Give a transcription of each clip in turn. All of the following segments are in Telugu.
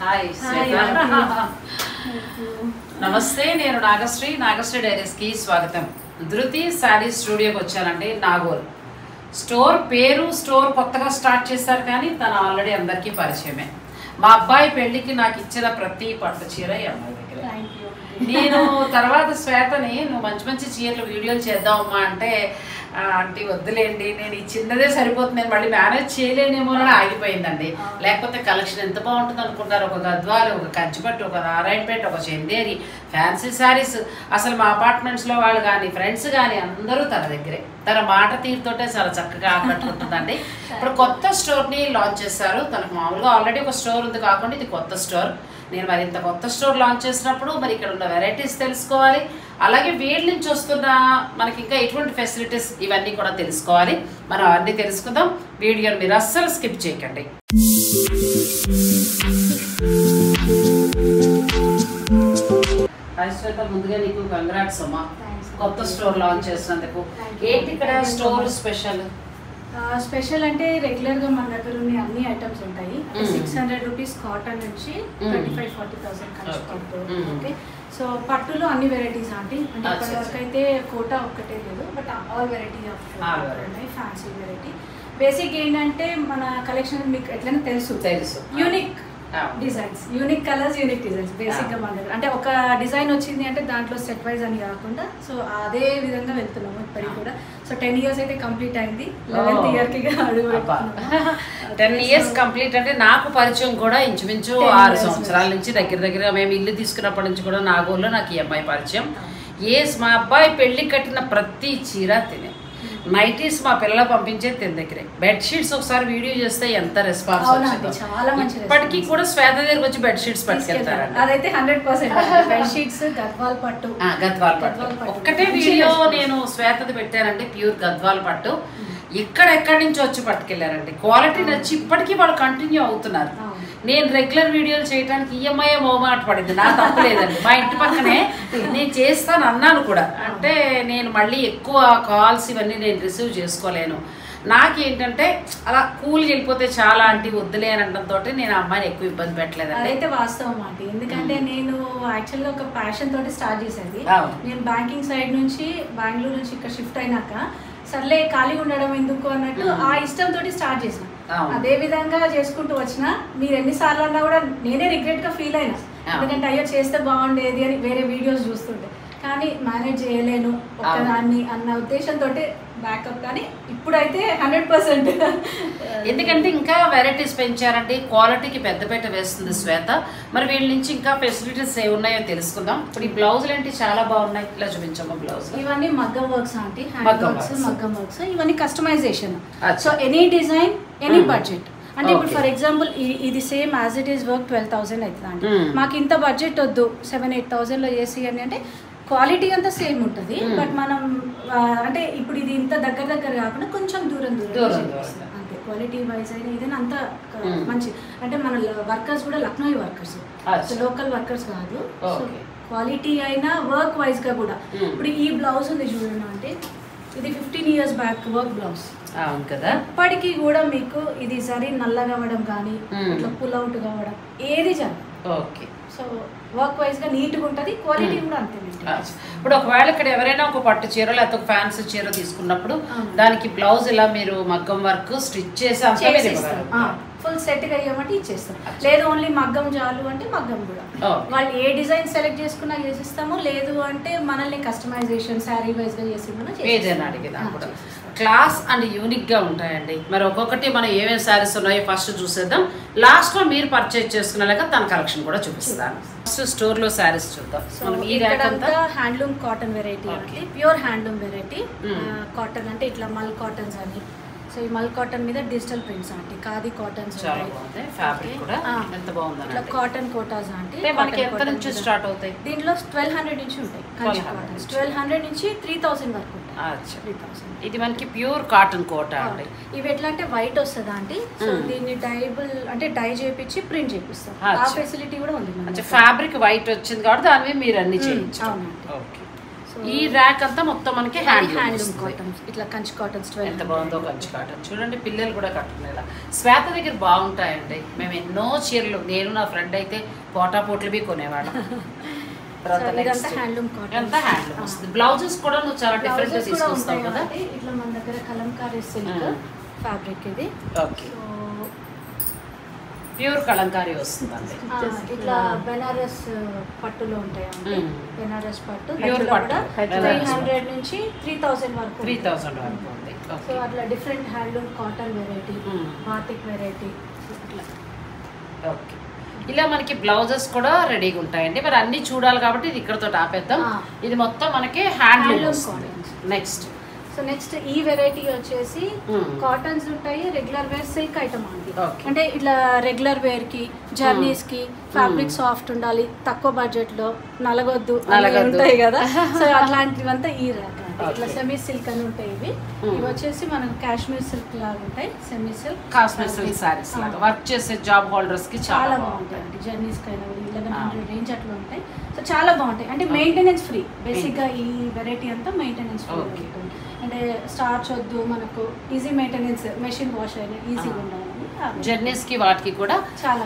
హాయ్ నమస్తే, నేను నాగశ్రీ డైరీస్ కి స్వాగతం. ధృతి శారీ స్టూడియోకి వచ్చానండి. నాగోల్ స్టోర్ కొత్తగా స్టార్ట్ చేశారు, కానీ తను ఆల్రెడీ అందరికీ పరిచయమే. మా అబ్బాయి పెళ్లికి నాకు ఇచ్చిన ప్రతి పట్టు చీర ఈ అమ్మాయి దగ్గర. నేను తర్వాత శ్వేతని నువ్వు మంచి మంచి చీరలు వీడియోలు చేద్దామమ్మా అంటే, ఆంటీ వద్దులేండి, నేను ఈ చిన్నదే సరిపోతుంది, నేను మళ్ళీ మేనేజ్ చేయలేనేమో అని ఆగిపోయిందండి. లేకపోతే కలెక్షన్ ఎంత బాగుంటుంది అనుకుంటారు. ఒక గద్వాలు, ఒక కంచిపట్టు, ఒక నారాయణపేట, ఒక చందేరి, ఫ్యాన్సీ శారీస్. అసలు మా అపార్ట్మెంట్స్లో వాళ్ళు కానీ ఫ్రెండ్స్ కానీ అందరూ తన దగ్గరే. తన మాట తీరుతోటే చాలా చక్కగా ఆకట్టుకుంటుందండి. ఇప్పుడు కొత్త స్టోర్ని లాంచ్ చేశారు. తనకు మామూలుగా ఆల్రెడీ ఒక స్టోర్ ఉంది, కాకుండా ఇది కొత్త స్టోర్. నేను మరి ఇంత కొత్త స్టోర్ లాంచ్ చేసినప్పుడు మరి ఇక్కడ ఉన్న వెరైటీస్ తెలుసుకోవాలి, అలాగే వీళ్ళ నుంచి వస్తున్న మనకి ఇంకా ఎటువంటి ఫెసిలిటీస్ ఇవన్నీ కూడా తెలుసుకోవాలి. మనం అవన్నీ తెలుసుకుందాం. వీడియోని మీరు అస్సలు స్కిప్ చేయకండి. శ్వేత, ముందుగా నీకు కంగ్రాట్స్ అమ్మా, కొత్త స్టోర్ లాంచ్ చేసినందుకు. ఏంటి ఇక్కడ స్టోర్ స్పెషల్ అంటే రెగ్యులర్ గా మన దగ్గర ఉన్న అన్ని ఐటమ్స్ ఉంటాయి. 600 రూపీస్ కాటన్ నుంచి 35-40,000 కంచిపట్టు. ఓకే, సో పట్టులో అన్ని వెరైటీస్ అంటే ఇప్పటి వరకు అయితే కోటా ఒక్కటే లేదు, బట్ ఆల్ వెరైటీ ఆఫ్ ఉన్నాయి. Fancy variety. బేసిక్ ఏంటంటే మన కలెక్షన్ మీకు ఎట్లయినా తెలుసు, unique designs, unique colours, unique designs. Basic గా మన దగ్గర అంటే ఒక డిజైన్ వచ్చింది అంటే దాంట్లో సెట్ వైజ్ అని కాకుండా సో అదే విధంగా వెళ్తున్నాము ఇప్పటికి కూడా. సో 10 years అయితే కంప్లీట్ అయింది. 11th year కి 10 years కంప్లీట్ అంటే నాకు పరిచయం కూడా ఇంచుమించు 6 సంవత్సరాల నుంచి దగ్గర మేము ఇల్లు తీసుకున్నప్పటి నుంచి కూడా నాగోల్లో నాకు ఈ అమ్మాయి పరిచయం. మా అబ్బాయి పెళ్లి కట్టిన ప్రతి చీర తినే, నైటీస్ మా పిల్లలు పంపించేది తిన దగ్గరే. బెడ్షీట్స్ ఒకసారి వీడియో చేస్తే ఎంత రెస్పాన్స్ వచ్చిందో. ఇప్పటికీ కూడా శ్వేత దగ్గరకు వచ్చి బెడ్షీట్స్ పట్టుకెళ్తారు. అదైతే 100% బెడ్షీట్స్ గద్వాల్ పట్టు. ఒక్కటే వీడియో నేను శ్వేతది పెట్టానండి, ప్యూర్ గద్వాల్ పట్టు. ఎక్కడెక్కడి నుంచి వచ్చి పట్టుకెళ్ళారండి. క్వాలిటీ నచ్చి ఇప్పటికీ వాళ్ళు కంటిన్యూ అవుతున్నారు. నేను రెగ్యులర్ వీడియోలు చేయడానికి ఈఎంఐ మోమాట పడింది, నా తప్పు లేదండి. మా ఇంటి పక్కనే నేను చేస్తాను అన్నాను కూడా, అంటే నేను మళ్ళీ ఎక్కువ కాల్స్ ఇవన్నీ నేను రిసీవ్ చేసుకోలేను. నాకేంటంటే అలా కూల్గా వెళ్ళిపోతే చాలా ఆంటీ వద్దులే అని అనడంతో నేను ఆ అమ్మాయిని ఎక్కువ ఇబ్బంది పెట్టలేదు. అదైతే వాస్తవం ఆంటీ, ఎందుకంటే నేను యాక్చువల్గా ఒక ప్యాషన్ తోటి స్టార్ట్ చేసేది. నేను బ్యాంకింగ్ సైడ్ నుంచి బెంగళూరు నుంచి ఇక్కడ షిఫ్ట్ అయినాక సర్లే ఖాళీగా ఉండడం ఎందుకు అన్నట్టు ఆ ఇష్టంతో స్టార్ట్ చేసిన. అదే విధంగా చేసుకుంటూ వచ్చిన. మీరు ఎన్నిసార్లు అన్నా కూడా నేనే రిగ్రెట్ గా ఫీల్ అయినా, ఎందుకంటే అయ్యో చేస్తే బాగుండేది అని వేరే వీడియోస్ చూస్తుంటే, కానీ మేనేజ్ చేయలేను ఒక్కదాన్ని అన్న ఉద్దేశంతో బ్యాకప్. కానీ ఇప్పుడైతే 100%. ఎందుకంటే ఇంకా వెరైటీస్ పెంచారంటే క్వాలిటీకి పెద్దపీట వేస్తుంది శ్వేత. మరి వీళ్ళ నుంచి ఇంకా ఫెసిలిటీస్ ఏ ఉన్నాయో తెలుసుకుందాం. ఇప్పుడు ఈ బ్లౌజులు ఏంటి చాలా బాగున్నాయి, ఇలా చూపించమ్మా. బ్లౌజ్ ఇవన్నీ మగ్గం వర్క్స్ అంటే మగ్గం వర్క్స్, ఇవన్నీ customisation. So any design, any budget. అంటే ఇప్పుడు ఫర్ ఎగ్జాంపుల్ ఇది same as it is work 12,000 అవుతుంది అంటే మాకు ఇంత బడ్జెట్ వద్దు, 7-8,000 లో చేసి అని అంటే క్వాలిటీ అంతా సేమ్ ఉంటుంది. బట్ మనం అంటే ఇప్పుడు ఇది ఇంత దగ్గర కాకుండా కొంచెం దూరం అంతే. క్వాలిటీ వైజ్ అయినా ఏదైనా అంత మంచి అంటే మన వర్కర్స్ కూడా లక్నో వర్కర్స్, లోకల్ వర్కర్స్ కాదు. సో క్వాలిటీ అయినా వర్క్ వైజ్ గా కూడా. ఇప్పుడు ఈ బ్లౌజ్ ఉంది చూడండి, అంటే ఇది 15 years బ్యాక్ వర్క్ బ్లౌజ్ కదా. ఇప్పటికీ కూడా మీకు ఇది సరి నల్లగా అవ్వడం కానీ ఇట్లా పుల్ అవుట్ కావడం ఏది జరగదు. ఓకే, సో వర్క్ వైజ్ గా నీట్ గా ఉంటది, క్వాలిటీ కూడా అంతే. ఇప్పుడు ఒకవేళ ఇక్కడ ఎవరైనా ఒక పట్టు చీర లేకపోతే ఒక ఫ్యాన్సీ చీర తీసుకున్నప్పుడు దానికి బ్లౌజ్ ఇలా మీరు మగ్గం వర్క్ స్టిచ్ చేసి ఫుల్ సెట్ గా ఇవ్వమంటే ఇచ్చేస్తాం. లేదు ఓన్లీ మగ్గం చాలు అంటే మగ్గం కూడా వాళ్ళు ఏ డిజైన్ సెలెక్ట్ చేసుకున్నా చేసిస్తాము. లేదు అంటే మనల్ని కస్టమైజేషన్ శారీ వైజ్ గా చేసి అడిగేదా కూడా. క్లాస్ అండ్ యూనిక్ గా ఉంటాయండి. మరి ఒక్కొక్కటి మనం ఏమేమి శారీస్ ఉన్నాయో ఫస్ట్ చూసేద్దాం. లాస్ట్ లో మీరు పర్చేజ్ చేసుకున్నాక తన కలెక్షన్ కూడా చూపిస్తాను. ఫస్ట్ స్టోర్ లో శారీస్ చూద్దాం. హ్యాండ్లూమ్ కాటన్ వెరైటీ అంటే ప్యూర్ హ్యాండ్లూమ్ వెరైటీ. కాటన్ అంటే ఇట్లా మల్ కాటన్స్ అని. సో ఈ మల్ కాటన్ మీద డిజిటల్ ప్రింట్స్ అంటే ఖాదీ కాటన్స్, ఇట్లా కాటన్ కోటాస్ అంటే స్టార్ట్ అవుతాయి. దీంట్లో 1200 నుంచి ఉంటాయి. కంచి కాటన్స్ 1200 నుంచి 3000 వరకు ఉంటాయి. 3000. ఇది మనకి ప్యూర్ కాటన్ కోట అండి. ఇవి ఎట్లా అంటే వైట్ వస్తుందా అంటే, సో దీన్ని డైబుల్ అంటే డై చేయించి ప్రింట్ చేపిస్తాం. ఆ ఫెసిలిటీ కూడా ఉంది. ఫ్యాబ్రిక్ వైట్ వచ్చింది కాబట్టి దాని మీరు అన్ని చేయించు. ఈ ర్యాక్ అంతా మొత్తం మనకి హ్యాండ్లూమ్ కాటన్స్, ఇట్లా కంచి కాటన్స్. ఎంత బాగుందో కంచి కాటన్ చూడండి. పిల్లలు కూడా కట్టుకునేలా శ్వేత దగ్గర బాగుంటాయండి. మేము ఎన్నో ఎన్నో చీరలు, నేను నా ఫ్రెండ్ అయితే పోటాపోట్లు కొనేవాళ్ళం. హ్యాండ్లూమ్ వస్తుంది. బ్లౌజెస్ కూడా నువ్వు చాలా డిఫరెంట్ గా తీసుకొస్తావు కదా. ఇట్లా మన దగ్గర కలంకారీ సిల్క్ ఫ్యాబ్రిక్ ఇది. ఓకే, ప్యూర్ కలంకారీ వస్తుందండి. ఇట్లా బెనారస్ పట్టులో ఉంటాయండి. బెనారస్ పట్టు ప్యూర్ పట్టు 300 నుంచి 3000 వరకు. 3000 వరకు ఉంది. సో అట్లా different handloom cotton variety, batik variety ఇట్లా. ఓకే, ఇలా మనకి బ్లౌజెస్ కూడా రెడీగా ఉంటాయండి. మరి అన్ని చూడాలి కాబట్టి ఇది ఇక్కడతో ఆపేద్దాం. ఇది మొత్తం మనకి హ్యాండ్లూమ్. నెక్స్ట్ సో నెక్స్ట్ ఈ వెరైటీ వచ్చేసి కాటన్స్ ఉంటాయి, రెగ్యులర్ వేర్ సిల్క్ ఐటమ్ అండి. అంటే ఇట్లా రెగ్యులర్ వేర్ కి, జర్నీస్ కి ఫ్యాబ్రిక్ సాఫ్ట్ ఉండాలి, తక్కువ బడ్జెట్ లో, నలగొద్దు ఉంటాయి కదా. సో అట్లాంటివంతా ఈ రకం. ఇట్లా సెమీ సిల్క్ అని ఉంటాయి ఇవి. ఇవి వచ్చేసి మనకు కాశ్మీర్ సిల్క్ లాగా ఉంటాయి. Semi silk, Kashmir silk saris లాగా వర్క్ చేసే జాబ్ హోల్డర్స్ కి చాలా బాగుంటాయి అండి. జర్నీస్ కైనా 1100 రేంజ్ అట్లా ఉంటాయి. సో చాలా బాగుంటాయి. అంటే మెయింటెనెన్స్ ఫ్రీ. బేసిక్ గా ఈ వెరైటీ అంతా మెయింటెనెన్స్ ఫ్రీ ఉంటుంది. అంటే స్టార్చ్ వద్దు, మనకు ఈజీ మెయింటెనెన్స్, మెషిన్ వాష్ అయినా ఈజీగా ఉండాలి. జర్నీస్ కి వాటికి కూడా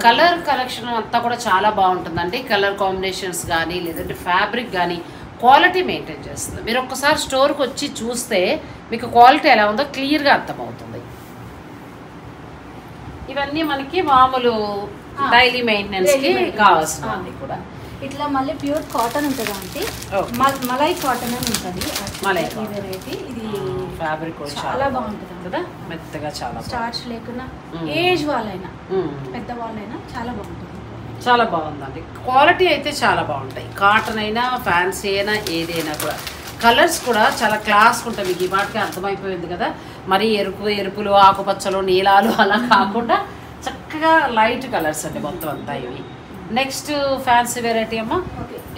కలర్ కలెక్షన్ అంతా కూడా చాలా బాగుంటుందండి. కలర్ కాంబినేషన్స్ కానీ లేదంటే ఫ్యాబ్రిక్ కానీ క్వాలిటీ మెయింటైన్ చేస్తుంది. మీరు ఒక్కసారి స్టోర్కి వచ్చి చూస్తే మీకు క్వాలిటీ ఎలా ఉందో క్లియర్గా అర్థమవుతుంది. ఇవన్నీ మనకి మామూలు డైలీ మెయింటెనెన్స్కి కావాల్సినవన్నీ కూడా. ఇట్లా మళ్ళీ ప్యూర్ కాటన్ ఉంటుంది అంటే మలై కాటన్ అని ఉంటుంది. మలై వెరైటీ ఇది ఫ్యాబ్రిక్ చాలా బాగుంటుంది కదా, మెత్తగా చాలా స్టార్చ్ లేకుండా ఏజ్ వాళ్ళైనా పెద్ద వాళ్ళైనా చాలా బాగుంటుంది. చాలా బాగుందండి. క్వాలిటీ అయితే చాలా బాగుంటాయి. కాటన్ అయినా ఫ్యాన్సీ అయినా ఏదైనా కూడా. కలర్స్ కూడా చాలా క్లాస్గా ఉంటాయి. మీకు ఈ మాటకి అర్థమైపోయింది కదా. మరి ఎరుపులు, ఆకుపచ్చలు, నీలాలు అలా కాకుండా చక్కగా లైట్ కలర్స్ అండి మొత్తం అంతా ఇవి. నెక్స్ట్ ఫ్యాన్సీ వెరైటీ అమ్మా.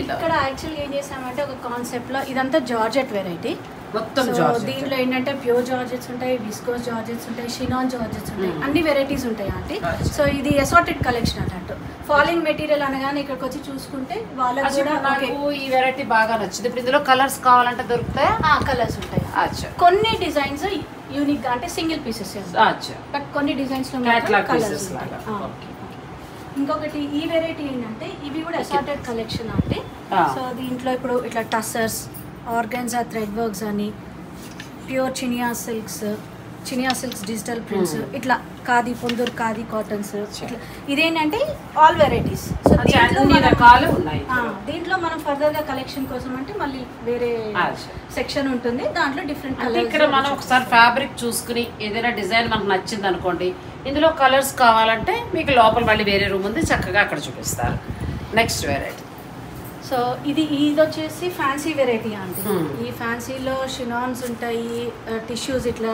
ఇక్కడ యాక్చువల్గా ఏం చేసామంటే ఒక కాన్సెప్ట్లో ఇదంతా జార్జెట్ వెరైటీ మొత్తం. దీంట్లో ఏంటంటే ప్యూర్ జార్జెట్స్ ఉంటాయి, విస్కోస్ జార్జెట్స్ ఉంటాయి, షినాన్ జార్జెట్స్ ఉంటాయి, అన్ని వెరైటీస్ ఉంటాయి అంటే. సో ఇది అసార్టెడ్ కలెక్షన్ అన్నట్టు. ఫాలింగ్ మెటీరియల్ అనగానే ఇక్కడికి వచ్చి చూసుకుంటే వాళ్ళకి కూడా నాకు ఈ వెరైటీ బాగా నచ్చింది. ఇప్పుడు ఇందులో కలర్స్ కావాలంటే దొరుకుతాయి. కలర్స్ ఉంటాయి. కొన్ని డిజైన్స్ యూనిక్ గా అంటే సింగిల్ పీసెస్, బట్ కొన్ని డిజైన్స్ లో కలర్స్. ఇంకొకటి ఈ వెరైటీ ఏంటంటే ఇవి కూడా అసార్టెడ్ కలెక్షన్ అంటే. సో దీంట్లో ఇప్పుడు ఇట్లా టస్సర్స్, ఆర్గాన్జా థ్రెడ్ వర్క్స్ అని, pure Chiniya silks digital prints, ఇట్లా ఖాదీ, పొందూరు ఖాదీ కాటన్స్, ఇట్లా ఇదేంటంటే ఆల్ వెరైటీస్. సో దీంట్లో మనం ఫర్దర్ గా కలెక్షన్ కోసం అంటే మళ్ళీ వేరే సెక్షన్ ఉంటుంది. దాంట్లో డిఫరెంట్ కలర్స్. ఇక్కడ మనం ఒకసారి ఫ్యాబ్రిక్ చూసుకుని ఏదైనా డిజైన్ మనకు నచ్చింది అనుకోండి, ఇందులో కలర్స్ కావాలంటే మీకు లోపల మళ్ళీ వేరే రూమ్ ఉంది, చక్కగా అక్కడ చూపిస్తారు. Next variety. సో ఇది వచ్చేసి ఫ్యాన్సీ వెరైటీ అండి. ఈ ఫ్యాన్సీలో షినాన్స్ ఉంటాయి, టిష్యూస్ ఇట్లా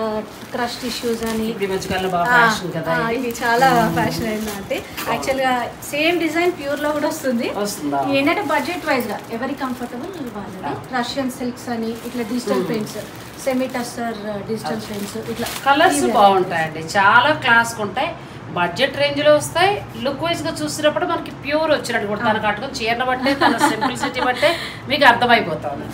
క్రష్ టిష్యూస్ అని, ఇది చాలా ఫ్యాషన్ అయింది అంటే. యాక్చువల్గా సేమ్ డిజైన్ ప్యూర్ లో కూడా వస్తుంది. ఏంటంటే బడ్జెట్ వైజ్ గా ఎవరి కంఫర్టబుల్ వాళ్ళని. రష్యన్ సిల్క్స్ అని ఇట్లా digital prints, semi tussar digital prints, ఇట్లా కలర్స్ బాగుంటాయండి, చాలా క్లాస్ ఉంటాయి. బడ్జెట్ రేంజ్లో వస్తాయి. లుక్ వైజ్గా చూసినప్పుడు మనకి ప్యూర్ వచ్చినట్టు కూడా తన కట్టుకొని చీరను బట్టే, తన సింప్లిసిటీ బట్టే మీకు అర్థమైపోతుంది.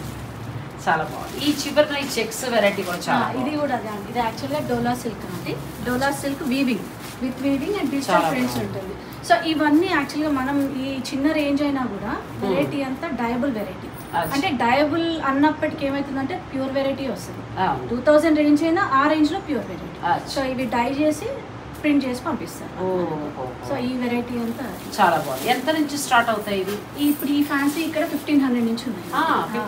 చాలా బాగుంది. ఈ చివరిన ఈ చెక్స్ వెరైటీ కూడా చాలా, ఇది కూడా అదే అండి. ఇది యాక్చువల్గా డోలా సిల్క్ అండి. Dola silk weaving with weaving and digital prints ఉంటుంది. సో ఇవన్నీ యాక్చువల్గా మనం ఈ చిన్న రేంజ్ అయినా కూడా వెరైటీ అంతా డయబుల్ వెరైటీ. అంటే డయబుల్ అన్నప్పటికీ ఏమవుతుందంటే ప్యూర్ వెరైటీ వస్తుంది. 2000 రేంజ్ అయినా ఆ రేంజ్లో ప్యూర్ వెరైటీ. సో ఇవి డై చేసి ప్రింట్ చేసి పంపిస్తారు. సో ఈ వెరైటీ అంతా చాలా బాగుంది. ఎంత నుంచి స్టార్ట్ అవుతాయి ఇవి? ఇప్పుడు ఈ ఫ్యాన్సీ ఇక్కడ 1500 నుంచి ఉన్నాయి.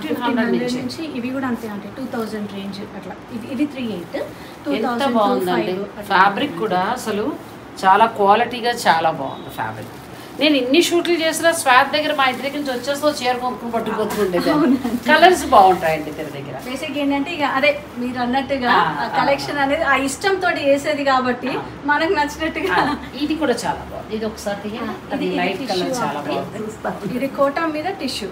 1500 నుంచి ఇవి కూడా అంతే అంటే 2000 రేంజ్ అట్లా. ఇది 3800. ఎంత బాగుందండి ఫ్యాబ్రిక్ కూడా. అసలు చాలా క్వాలిటీగా చాలా బాగుంది ఫ్యాబ్రిక్. నేను ఇన్ని షూట్లు చేసిన స్వాత్ దగ్గర మా ఇంటి దగ్గర నుంచి వచ్చేస్తూ చీర కొనుక్కుని పట్టుకుపోతుండేది. కలర్స్ బాగుంటాయండి దగ్గర దగ్గర. బేసిక్ ఏంటంటే ఇక అదే మీరు అన్నట్టుగా కలెక్షన్ అనేది ఆ ఇష్టంతో వేసేది కాబట్టి మనకు నచ్చినట్టుగా. ఇది కూడా చాలా బాగుంది. ఇది ఒకసారి లైట్ కలర్ చాలా బాగుంది. ఇది కోటా మీద టిష్యూ.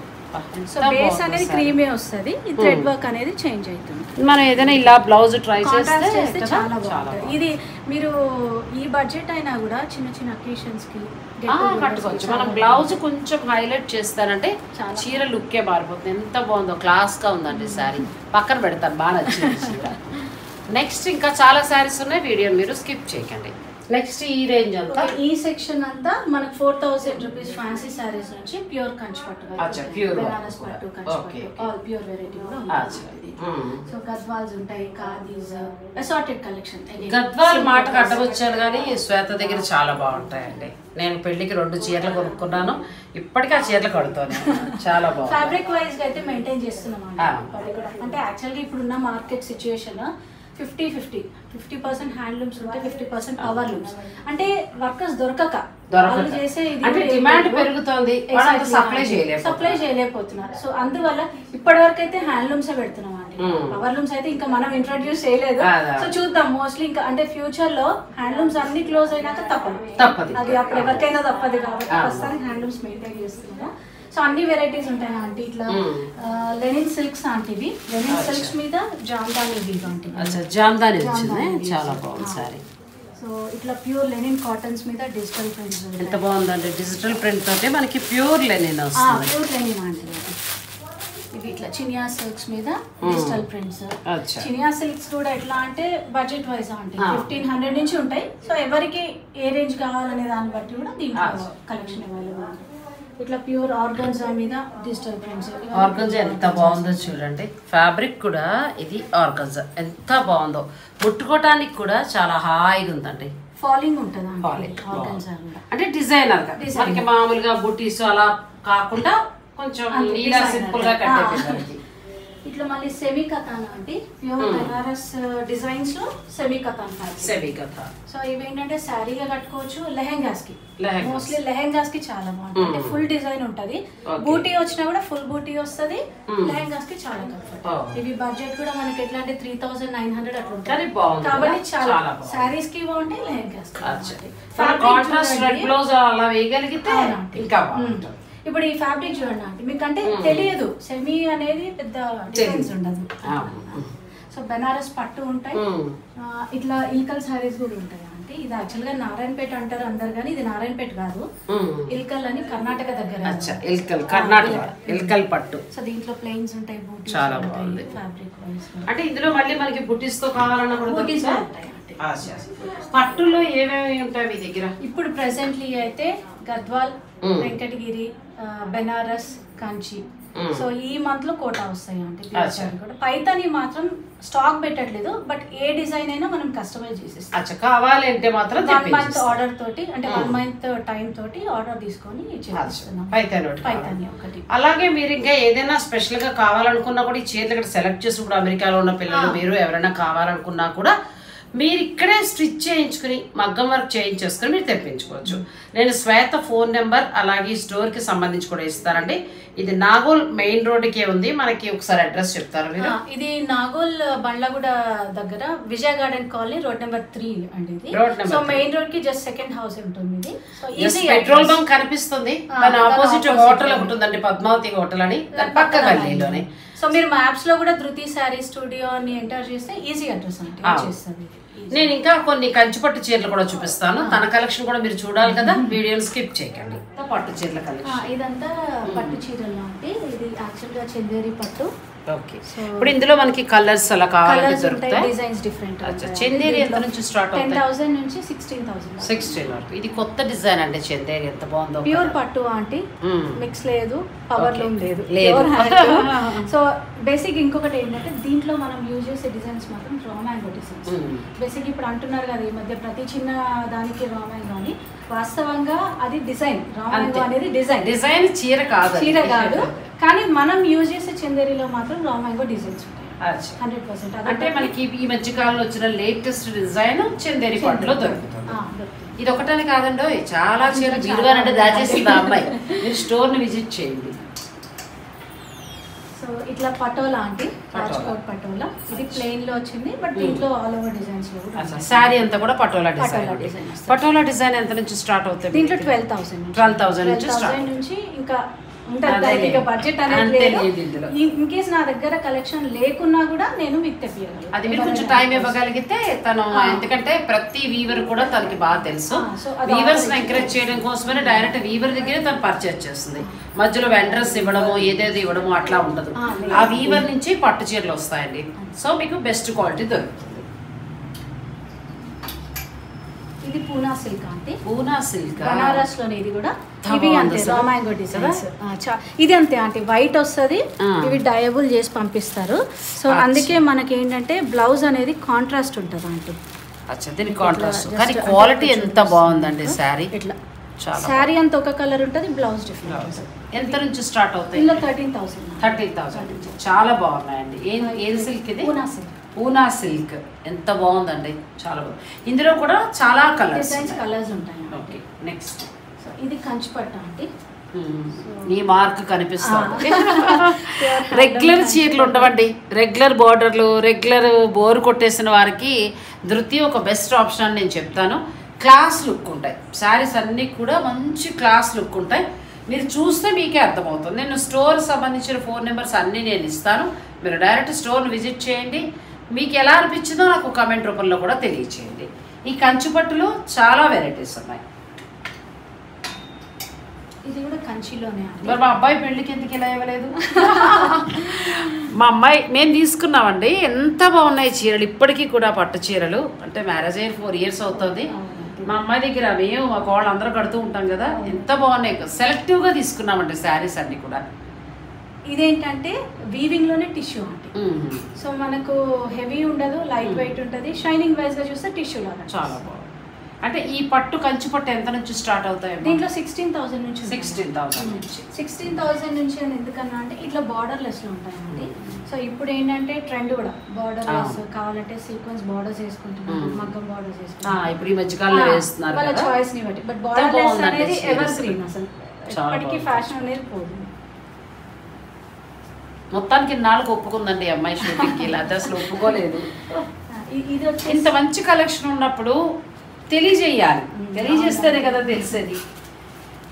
సో బేస్ అనేది క్రీమే వస్తుంది. ఈ థ్రెడ్ వర్క్ అనేది చేంజ్ అవుతుంది. మనం ఏదైనా ఇలా బ్లౌజ్ ట్రై చేస్తే చాలా బాగుంటుంది. ఇది మీరు ఈ బడ్జెట్ అయినా కూడా చిన్న చిన్న అకేషన్స్ కి కట్టుకోవచ్చు. మనం బ్లౌజ్ కొంచెం హైలైట్ చేస్తానంటే చీర లుక్కే మారిపోతుంది. ఎంత బాగుందో, క్లాస్ గా ఉందండి శారీ. పక్కన పెడతాను, బాగా నచ్చింది చీర. నెక్స్ట్ ఇంకా చాలా శారీస్ ఉన్నాయి. వీడియోని మీరు స్కిప్ చేయకండి. నెక్స్ట్ ఈ రేంజ్ అంతా ఈ సెక్షన్ అంతా మనకు 4000 రూపీస్ ఫ్యాన్సీ సారీస్ నుంచి ప్యూర్ కంచి పట్టు ప్యూర్ బనారస్ పట్టు కంచి పట్టు ఆల్ ప్యూర్ వెరైటీ కూడా ఉంటుంది. సో గద్వాల్స్ ఉంటాయి, ఖాదీస్, అసార్టెడ్ కలెక్షన్. గద్వాల్ మాటకు అడ్డవచ్చాను కానీ శ్వేత దగ్గర చాలా బాగుంటాయండి. నేను పెళ్లికి 2 చీరలు కొనుక్కున్నాను, ఇప్పటికీ ఆ చీరలు కడుతాను. చాలా బాగుంది. ఫ్యాబ్రిక్ వైజ్ గా అయితే మెయింటైన్ చేస్తున్నాం అంటే యాక్చువల్గా ఇప్పుడున్న మార్కెట్ సిచ్యువేషన్ 50% హ్యాండ్లూమ్స్ ఉంటాయి, 50% పవర్ లూమ్స్. అంటే వర్కర్స్ దొరకక చేసే డిమాండ్ పెరుగుతోంది, సప్లై చేయలేకపోతున్నారు. సో అందువల్ల ఇప్పటి వరకు అయితే హ్యాండ్లూమ్స్ పెడుతున్నాం అండి. పవర్ లూమ్స్ అయితే ఇంకా మనం ఇంట్రొడ్యూస్ చేయలేదు. సో చూద్దాం, మోస్ట్లీ ఇంకా అంటే ఫ్యూచర్ లో హ్యాండ్లూమ్స్ అన్ని క్లోజ్ అయినాక తప్పదు, అది అప్పుడు ఎవరికైనా తప్పదు. కాబట్టి ప్రస్తుతానికి హ్యాండ్లూమ్స్ మెయింటైన్ చేస్తున్నాము. సో అన్ని వెరైటీస్ ఉంటాయి ఆంటీ. ఇట్లా లెనిన్ సిల్క్స్ ఆంటీవి, లెనిన్ సిల్క్స్ మీద జామ్దాని జామ్దాని వచ్చింది, చాలా బాగుంది సారీ. సో ఇట్లా ప్యూర్ లెనిన్ కాటన్స్ మీద డిజిటల్ ప్రింట్స్. ఎంత బాగుందండి, డిజిటల్ ప్రింట్ తోటి మనకి ప్యూర్ లెనిన్ వస్తుంది. Pure linen aunty. ఇవి ఇట్లా చినియా సిల్క్స్ మీద డిజిటల్ ప్రింట్స్. చినియా సిల్క్స్ కూడా ఎట్లా అంటే బడ్జెట్ వైజ్ ఆంటీ 1500 నుంచి ఉంటాయి. సో ఎవరికి ఏ రేంజ్ కావాలనే దాన్ని బట్టి కూడా దీంట్లో కలెక్షన్ అవైలబుల్. ఇట్లా ప్యూర్ ఆర్గన్జా మీద డిజిటల్ ప్రింట్స్. ఆర్గన్జా ఎంత బాగుందో చూడండి, ఫ్యాబ్రిక్ కూడా ఇది ఆర్గన్జా ఎంత బాగుందో, ముట్టుకోవటానికి కూడా చాలా హాయిగా ఉందండి. ఫాలింగ్ ఉంటుంది ఆర్గన్జా అంటే డిజైనర్ గా, మనకి మామూలుగా బుటీస్ అలా కాకుండా కొంచెం నీలా సింపుల్ గా కట్టేది. ఇట్లా మళ్ళీ సెమీ కథాన్ అంటే ప్యూర్ బనారస్ డిజైన్స్ లో సెమీ కథాన్ ఫ్యాబ్రిక్. సో ఇవేంటంటే శారీగా కట్టుకోవచ్చు, లెహెంగాస్ కి మోస్ట్లీ లెహెంగాస్ కి చాలా బాగుంటుంది. అంటే ఫుల్ డిజైన్ ఉంటది, బూటీ వచ్చినా కూడా ఫుల్ బూటీ వస్తుంది. లెహెంగాస్ కి చాలా కంఫర్ట్. ఇవి బడ్జెట్ కూడా మనకి ఎట్లా అంటే 3900 అట్లా ఉంటుంది. కాబట్టి చాలా శారీస్ కి బాగుంటాయి, లెహెంగాస్ కి. ఇప్పుడు ఈ ఫ్యాబ్రిక్ చూడండి అంటే మీకు అంటే తెలియదు, సెమీ అనేది పెద్ద డిఫరెన్స్ ఉండదు. సో బెనారస్ పట్టు ఉంటాయి, ఇట్లా ఇల్కల్ సారీస్ కూడా ఉంటాయి అంటే. ఇది యాక్చువల్ గా నారాయణపేట అంటారు అందరు, కానీ ఇది నారాయణపేట కాదు, ఇల్కల్ అని కర్ణాటక దగ్గర ఇల్కల్ పట్టు. సో దీంట్లో ప్లెయిన్స్ ఉంటాయి, బూటీస్ చాలా బాగుంది ఫ్యాబ్రిక్. అంటే ఇందులో మళ్ళీ మనకి బూటీస్ తో కావాలన్నా కూడా బూటీస్ ఉంటాయి. పట్టులో ఏమేమి ఉంటాయి మీ దగ్గర? ఇప్పుడు ప్రెసెంట్లీ అయితే గద్వాల్, వెంకటగిరి, బెనారస్, కంచి. సో ఈ మంత్ లో కోటా వస్తాయి అంటే. పైతాని మాత్రం స్టాక్ పెట్టట్లేదు, బట్ ఏ డిజైన్ అయినా మనం కస్టమైజ్ చేసేస్తాం. కావాలంటే మాత్రం 1 month ఆర్డర్ తోటి, అంటే 1 month టైం తోటి ఆర్డర్ తీసుకొని చేస్తున్నాం. పైతాని ఒకటి. అలాగే మీరు ఇంకా ఏదైనా స్పెషల్ గా కావాలనుకున్నా కూడా ఈ చీరలు ఇక్కడ సెలెక్ట్ చేసి కూడా అమెరికాలో ఉన్న పిల్లలు మీరు ఎవరైనా కావాలనుకున్నా కూడా మీరు ఇక్కడే స్టిచ్ చేయించుకుని మగ్గం వర్క్ చేయించేసుకుని మీరు తెప్పించుకోవచ్చు. నేను శ్వేత ఫోన్ నెంబర్ అలాగే స్టోర్కి సంబంధించి కూడా ఇస్తానండి. ఇది నాగోల్ మెయిన్ రోడ్డుకే ఉంది. మనకి ఒకసారి అడ్రస్ చెప్తారా మీరు? ఇది నాగోల్ బండ్లగూడ దగ్గర విజయ గార్డెన్ కాలనీ, రోడ్ నెంబర్ 3 అండి. ఇది సో మెయిన్ రోడ్ కి జస్ట్ సెకండ్ హౌస్ ఉంటుంది. ఇది పెట్రోల్ బంక్ కనిపిస్తుంది, దాని ఆపోజిట్ హోటల్ ఉంటుందండి, పద్మావతి హోటల్ అని, దాని పక్క గల్లీలోనే. సో మీరు మ్యాప్స్ లో కూడా ధృతి శారీ స్టూడియో అని ఎంటర్ చేస్తే ఈజీ అడ్రస్ అంటే. నేను ఇంకా కొన్ని కంచిపట్టు చీరలు కూడా చూపిస్తాను. తన కలెక్షన్ కూడా మీరు చూడాలి కదా, వీడియోని స్కిప్ చేయకండి. పట్టు చీరల కలెక్షన్ ఇదంతా పట్టు చీరలు అంటే ఇది యాక్చువల్ గా చందేరి పట్టు. ఇప్పుడు ఇందులో మనకి కలర్స్ అలా కావాలంటే దొరుకుతాయి, డిజైన్స్ డిఫరెంట్. చందేరి ఎంత నుంచి స్టార్ట్ అవుతాయి? 10,000 నుంచి 16,000 వరకు. ఇది కొత్త డిజైన్ అండి చందేరి, ఎంత బాగుందో. ప్యూర్ పట్టు ఆంటీ, మిక్స్ లేదు, పవర్ లూమ్ లేదు. సో బేసిక్ ఇంకొకటి ఏంటంటే దీంట్లో మనం యూజ్ చేసే డిజైన్స్ మాత్రం రా మ్యాంగో డిజైన్స్. బేసిక్ ఇప్పుడు అంటున్నారు కదా ఈ మధ్య ప్రతి చిన్న దానికి రా మ్యాంగో అని. వాస్తవంగా అది డిజైన్, రా మ్యాంగో అనేది డిజైన్, చీర కాదు. కానీ మనం యూజ్ చేసే చందేరిలో మాత్రం రా మ్యాంగో డిజైన్స్ ఉంటాయి 100%. అంటే మనకి ఈ మధ్య కాలంలో వచ్చిన లేటెస్ట్ డిజైన్ చందేరి పట్టులో దొరుకుతుంది. ఇది ఒకటని కాదండో, చాలా చీరలు జీరుగానంటే దాచేసింది ఆ అమ్మాయి. మీరు స్టోర్ ని విజిట్ చేయండి. సో ఇట్లా పటోలా అంటే రాజ్కోట్ పటోలా, ఇది ప్లెయిన్ లో వచ్చింది, బట్ దీంట్లో ఆల్ ఓవర్ డిజైన్స్ లో కూడా. సారీ అంతా కూడా పటోలా డిజైన్. పటోలా డిజైన్ ఎంత నుంచి స్టార్ట్ అవుతుంది? దీంట్లో 12,000 నుంచి ఇంకా ఉంటుంది. బడ్జెట్ అనేది ఇన్ కేస్ నా దగ్గర కలెక్షన్ లేకున్నా కూడా నేను మీకు తెప్పియగలను. అది మీరు కొంచెం టైం ఇవ్వగలిగితే తను, ఎందుకంటే ప్రతి వీవర్ కూడా తనకి బాగా తెలుసు. వీవర్స్ ఎంకరేజ్ చేయడం కోసమే డైరెక్ట్ వీవర్ దగ్గరే తను పర్చేజ్ చేస్తుంది. మధ్యలో వెండర్స్ ఇవ్వడము ఏదేదో ఇవ్వడము అట్లా ఉండదు. ఆ వీవర్ నుంచి పట్టు చీరలు వస్తాయండి. సో మీకు బెస్ట్ క్వాలిటీ దొరుకుతుంది. ఇది పూనా సిల్క్ అంటే పూనా సిల్క్ బనారస్ లోనే ఇది కూడా ఇవి అంతే రా మ్యాంగో డిజైన్స్ ఇది అంతే అంటే వైట్ వస్తుంది ఇవి డయబుల్ చేసి పంపిస్తారు సో అందుకే మనకి ఏంటంటే బ్లౌజ్ అనేది కాంట్రాస్ట్ ఉంటుంది అంటే దీని కాంట్రాస్ట్ కానీ క్వాలిటీ ఎంత బాగుందండి శారీ ఇట్లా శారీ అంత ఒక కలర్ ఉంటుంది బ్లౌజ్ డిఫరెంట్ ఎంత నుంచి స్టార్ట్ అవుతాయి ఇందులో 13,000 చాలా బాగున్నాయండి ఏం సిల్క్ ఇది పూనా సిల్క్ పూనా సిల్క్ ఎంత బాగుందండి చాలా బాగుంది ఇందులో కూడా చాలా కలర్స్ ఉంటాయి ఓకే నెక్స్ట్ సో ఇది కంచిపట్టు అంటే నీ మార్క్ కనిపిస్తుంది రెగ్యులర్ చీరలు ఉండవండి రెగ్యులర్ బోర్డర్లు రెగ్యులర్ బోర్ కొట్టేసిన వారికి ధృతి ఒక బెస్ట్ ఆప్షన్ అని నేను చెప్తాను క్లాస్ లుక్ ఉంటాయి శారీస్ అన్నీ కూడా మంచి క్లాస్ లుక్ ఉంటాయి మీరు చూస్తే మీకే అర్థమవుతుంది నేను స్టోర్ సంబంధించిన ఫోన్ నెంబర్స్ అన్నీ నేను ఇస్తాను మీరు డైరెక్ట్ స్టోర్ని విజిట్ చేయండి మీకు ఎలా అనిపించిందో నాకు కామెంట్ రూపంలో కూడా తెలియచేయండి ఈ కంచిపట్టులో చాలా వెరైటీస్ ఉన్నాయి ఇది కూడా కంచిలోనే మరి మా అబ్బాయి పెళ్ళికి ఎందుకు ఇలా ఇవ్వలేదు మా అమ్మాయి మేము తీసుకున్నామండి ఎంత బాగున్నాయి చీరలు ఇప్పటికీ కూడా పట్టు చీరలు అంటే మ్యారేజ్ అయ్యి 4 years అవుతుంది మా అమ్మాయి దగ్గర మేము మా కోళ్ళు అందరూ కడుతూ ఉంటాం కదా ఎంత బాగున్నాయి సెలెక్టివ్గా తీసుకున్నామండి శారీస్ అన్నీ కూడా ఇదేంటంటే వీవింగ్ లోనే టిష్యూ అంటే సో మనకు హెవీ ఉండదు లైట్ వెయిట్ ఉంటుంది షైనింగ్ వైజ్ గా చూస్తే టిష్యూ లాగా చాలా బాగుంది అంటే ఈ పట్టు కంచి పట్టు ఎంత నుంచి స్టార్ట్ అవుతాయి దీంట్లో 16,000 నుంచి 16,000 నుంచి అని ఎందుకన్నా అంటే ఇట్లా బార్డర్లెస్ లో ఉంటాయండి సో ఇప్పుడు ఏంటంటే ట్రెండ్ కూడా బార్డర్లెస్ కావాలంటే సీక్వెన్స్ బార్డర్స్ వేసుకుంటున్నారు మగ్గం బార్డర్స్ వేసుకుంటున్నారు ఇప్పుడు ఈ మధ్యకాలంలో వేస్తున్నారు వాళ్ళ చాయిస్ ని బట్టి బట్ బార్డర్లెస్ అనేది ఎవర్ గ్రీన్ అసలు ఎప్పటికీ ఫ్యాషన్ అనేది పోదు మొత్తానికి నాలుగు ఒప్పుకుందండి అమ్మాయి షూటింగ్కి ఇలా అసలు ఒప్పుకోలేదు ఇది ఇంత మంచి కలెక్షన్ ఉన్నప్పుడు తెలియజేయాలి తెలియజేస్తేనే కదా తెలిసేది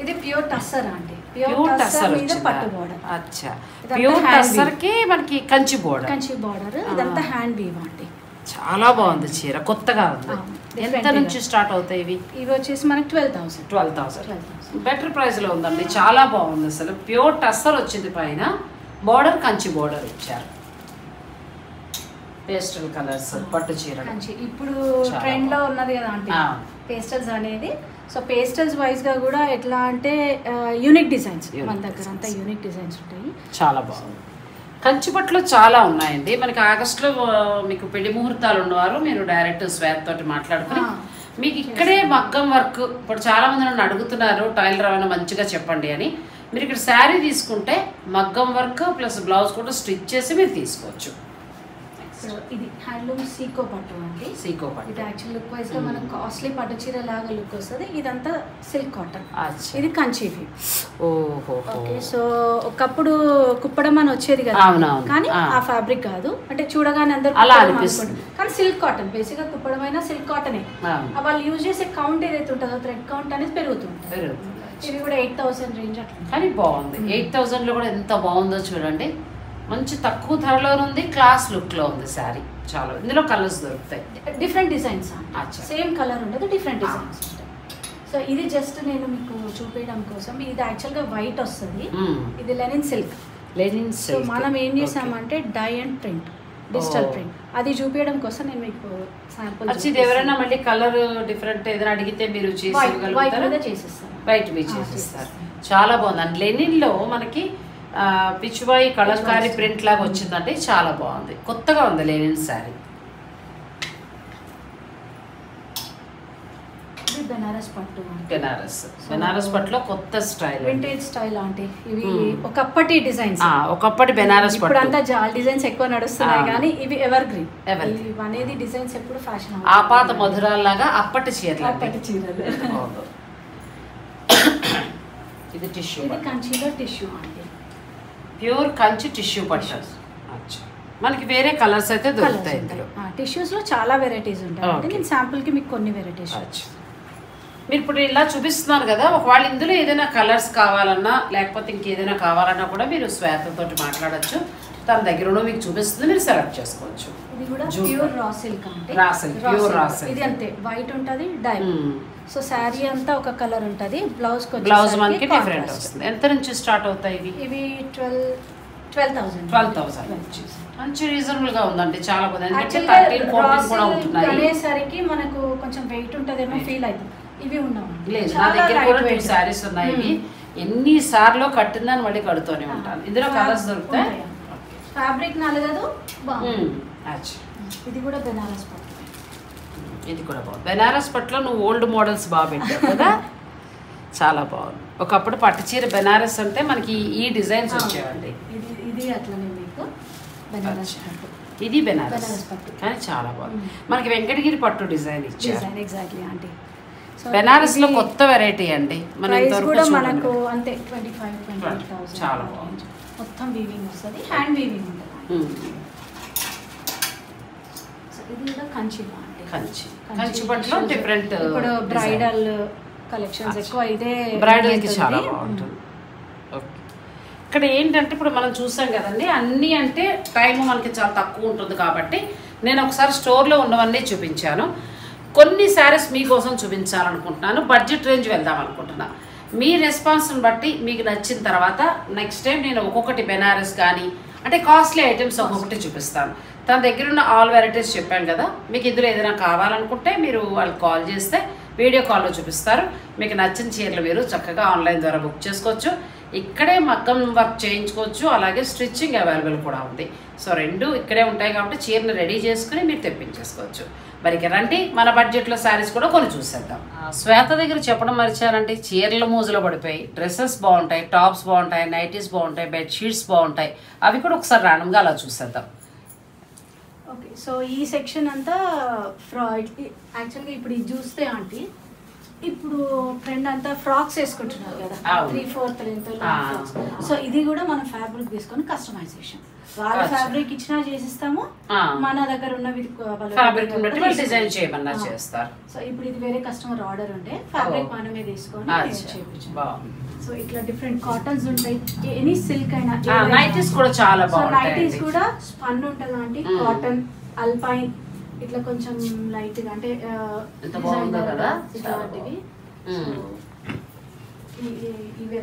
ఇది ప్యూర్ టస్సర్ అంటే ప్యూర్ టస్సర్ మీద పట్టు బోర్డర్ అచ్చా ప్యూర్ టస్సర్ కి మనకి కంచి బోర్డర్ ఇదంతా హ్యాండ్ వీవ్ అంటే చాలా బాగుంది చీర కొత్తగా ఉంది ఎంత నుంచి స్టార్ట్ అవుతాయి ఇవి వచ్చేసి మనకి 12,000 బెటర్ ప్రైస్ లో ఉందండి చాలా బాగుంది అసలు ప్యూర్ టస్సర్ వచ్చింది పైన బోర్డర్ కంచి బోర్డర్ ఇచ్చారు పేస్టల్ కలర్స్ పట్టు చీర ఇప్పుడు ట్రెండ్ లో ఉన్నది కదా అంటే పేస్టల్స్ అనేది సో పేస్టల్స్ వైజ్ గా కూడా ఎట్లా అంటే యూనిక్ డిజైన్స్ మన దగ్గర అంతా యూనిక్ డిజైన్స్ ఉంటాయి చాలా బాగుంది కంచిపట్లో చాలా ఉన్నాయండి మనకి ఆగస్టులో మీకు పెళ్లి ముహూర్తాలు ఉన్నవారు మీరు డైరెక్ట్ స్వేత్ తోటి మాట్లాడుకుని మీకు ఇక్కడే మగ్గం వర్క్ ఇప్పుడు చాలా మంది నన్ను అడుగుతున్నారు టైలర్ ఏమైనా మంచిగా చెప్పండి అని మీరు ఇక్కడ శారీ తీసుకుంటే మగ్గం వర్క్ ప్లస్ బ్లౌజ్ కూడా స్టిచ్ చేసి మీరు తీసుకోవచ్చు ఇది హ్యాండ్లూమ్ సీకో పట్టు అండి సీకో పట్టు ఇది యాక్చువల్ లుక్ వైజ్ గా మనకు కాస్ట్లీ పట్టు చీర లాగా లుక్ వస్తుంది ఇదంతా సిల్క్ కాటన్ ఇది కంచివి ఓకే సో ఒకప్పుడు కుప్పడం అని వచ్చేది కదా కానీ ఆ ఫ్యాబ్రిక్ కాదు అంటే చూడగానే అందరూ అలా అనిపిస్తుంది కానీ సిల్క్ కాటన్ బేసిక్ గా కుప్పడం అయినా సిల్క్ కాటనే వాళ్ళు యూజ్ చేసే కౌంట్ ఏదైతే ఉంటుందో థ్రెడ్ కౌంట్ అనేది పెరుగుతుంది ఇది కూడా 8,000 రేంజ్ అట్లా కానీ బాగుంది 8,000 లో కూడా ఎంత బాగుందో చూడండి మంచి తక్కువ ధరలో ఉంది క్లాస్ లుక్ లో ఉంది శారీ చాలా ఇందులో కలర్స్ దొరుకుతాయి డిఫరెంట్ డిజైన్స్ సేమ్ కలర్ ఉండదు డిఫరెంట్ డిజైన్స్ ఉంటాయి సో ఇది జస్ట్ నేను మీకు చూపించడం కోసం ఇది యాక్చువల్గా వైట్ వస్తుంది ఇది లెనిన్ సిల్క్ సో మనం ఏం చేసామంటే die and print digital print అది చూపించడం కోసం నేను మీకు శాంపుల్ ఎవరైనా మళ్ళీ కలర్ డిఫరెంట్ ఏదైనా అడిగితే మీరు చేసేస్తారు వైట్ మీద చేసేస్తారు చాలా బాగుంది అండ్ లెనిన్ లో మనకి పిచ్చుబాయి కళంకారీ ప్రింట్ లాగా వచ్చిందంటే చాలా బాగుంది కొత్తగా ఉంది లెనిన్ శారీ బెనారస్ పట్టులో కొత్త స్టైల్ వింటేజ్ స్టైల్ అంటే ఇవి ఒకప్పటి డిజైన్స్ ఒకప్పటి బెనారస్ పట్టు అంతా జాల్ డిజైన్స్ ఎక్కువ నడుస్తున్నాయి కానీ ఇవి ఎవర్ గ్రీన్ ఇవి అనేది డిజైన్స్ ఎప్పుడు ఫ్యాషన్ ఆపాత మధురాల్లాగా అప్పటి చీరలు ఇది టిష్యూ ఇది కంచిలో టిష్యూ అంటే ప్యూర్ కంచి టిష్యూ పట్టు మనకి వేరే కలర్స్ అయితే దొరుకుతాయి ఇందులో టిష్యూస్ లో చాలా వెరైటీస్ ఉంటాయి అంటే నేను శాంపుల్ కి మీకు కొన్ని వెరైటీస్ మీరు ఇప్పుడు ఇలా చూపిస్తున్నారు కదా ఒకవేళ ఇందులో ఏదైనా కలర్స్ కావాలన్నా లేకపోతే ఇంకేదైనా కావాలన్నా కూడా మీరు శ్వేతతో మాట్లాడచ్చు తన దగ్గర మీకు చూపిస్తుంది మీరు సెలెక్ట్ చేసుకోవచ్చు ఇది కూడా ప్యూర్ రా సిల్క్ అంటే ప్యూర్ రా సిల్క్ ఇది అంతే వైట్ ఉంటది డై సో శారీ అంతా ఒక కలర్ ఉంటది బ్లౌజ్ మనకి డిఫరెంట్ వస్తుంది ఎంత నుంచి స్టార్ట్ అవుతాయి ఇవి 12 12,000 మంచి రీజనబుల్ గా ఉందండి, చాలా బాగుంది. ఎందుకంటే 13-14 కూడా ఉంటున్నాయి అనేసరికి మనకు కొంచెం వెయిట్ ఉంటదేమో ఫీల్ అవుతుంది. ఇవి ఉన్నాం లేదు, నా దగ్గర కూడా 2 శారీస్ ఉన్నాయి. ఇవి ఎన్నిసార్లు కట్టిందని మళ్ళీ కడుతూనే ఉంటాను. ఇందులో కలర్స్ దొరుకుతాయి. ఫ్యాబ్రిక్ నలగదు. ఇది కూడా బెనారస్ పట్టు. ఇది కూడా బాగుంది. బెనారస్ పట్టులో నువ్వు ఓల్డ్ మోడల్స్ బాగా పెట్టావు కదా, చాలా బాగుంది. ఒకప్పుడు పట్టు చీర బెనారస్ అంటే మనకి ఈ డిజైన్స్ వచ్చేవండి. ఇది అట్లనే మీకు బెనారస్ పట్టు. ఇది బెనారస్ పట్టు కానీ చాలా బాగుంది. మనకి వెంకటగిరి పట్టు డిజైన్ ఇచ్చారు. Exactly aunty. బెనారస్ లో కొత్త వెరైటీ అండి. మనకు అంతే 25,000 చాలా బాగుంది. మొత్తం వీవింగ్ వస్తుంది, హ్యాండ్ వీవింగ్ ఉంటుంది. ఇది కూడా కంచి కంచి పట్టులో డిఫరెంట్. ఇప్పుడు బ్రైడల్ కలెక్షన్స్ ఎక్కువ అయితే బ్రైడల్ కి చాలా బాగుంటుంది. ఇక్కడ ఏంటంటే ఇప్పుడు మనం చూసాం కదండి, అన్నీ అంటే టైం మనకి చాలా తక్కువ ఉంటుంది కాబట్టి నేను ఒకసారి స్టోర్లో ఉన్నవన్నీ చూపించాను. కొన్ని శారీస్ మీకోసం చూపించాలనుకుంటున్నాను. బడ్జెట్ రేంజ్ వెళ్దాం అనుకుంటున్నా. మీ రెస్పాన్స్ని బట్టి మీకు నచ్చిన తర్వాత నెక్స్ట్ టైం నేను ఒక్కొక్కటి బెనారస్ కానీ అంటే కాస్ట్లీ ఐటమ్స్ ఒక్కొక్కటి చూపిస్తాను. తన దగ్గర ఉన్న ఆల్ వెరైటీస్ చెప్పాను కదా, మీకు ఇందులో ఏదైనా కావాలనుకుంటే మీరు వాళ్ళకి కాల్ చేస్తే వీడియో కాల్లో చూపిస్తారు. మీకు నచ్చిన చీరలు మీరు చక్కగా ఆన్లైన్ ద్వారా బుక్ చేసుకోవచ్చు. ఇక్కడే మగ్గం వర్క్ చేయించుకోవచ్చు, అలాగే స్టిచ్చింగ్ అవైలబుల్ కూడా ఉంది. సో 2 ఇక్కడే ఉంటాయి కాబట్టి చీరను రెడీ చేసుకుని మీరు తెప్పించేసుకోవచ్చు. మరి రండి, మన బడ్జెట్లో శారీస్ కూడా కొన్ని చూసేద్దాం. శ్వేత దగ్గర చెప్పడం మర్చారంటే చీరలు మూజులో పడిపోయి డ్రెస్సెస్ బాగుంటాయి, టాప్స్ బాగుంటాయి, నైటీస్ బాగుంటాయి, బెడ్షీట్స్ బాగుంటాయి. అవి కూడా ఒకసారి ర్యాండమ్గా అలా చూసేద్దాం. ఓకే, సో ఈ సెక్షన్ అంతా యాక్చువల్గా ఇప్పుడు ఇది చూస్తే ఆంటీ, ఇప్పుడు ట్రెండ్ అంతా ఫ్రాక్స్ వేసుకుంటున్నారు కదా, 3/4 లెంత్ ఫ్రాక్స్. సో ఇది కూడా మనం ఫ్యాబ్రిక్ తీసుకొని కస్టమైజేషన్ వాళ్ళ ఫ్యాబ్రిక్ ఇచ్చినా చేసిస్తాము, మన దగ్గర ఉన్నవి ఫ్యాబ్రిక్ డిజైన్ చేయమన్నా చేస్తారు. సో ఇప్పుడు ఇది వేరే కస్టమర్ ఆర్డర్ ఉంటే ఫ్యాబ్రిక్ మనమే తీసుకొని చేయించాం. సో ఇట్లా డిఫరెంట్ కాటన్స్ ఉంటాయి, ఎనీ సిల్క్ అయినా. నైటీస్ కూడా చాలా బాగుంటాయి. నైటీస్ కూడా స్పన్ ఉంటుంది అంటే కాటన్, అల్పైన్ ఇట్లా కొంచెం లైట్ గా అంటే ఇట్లాంటివి.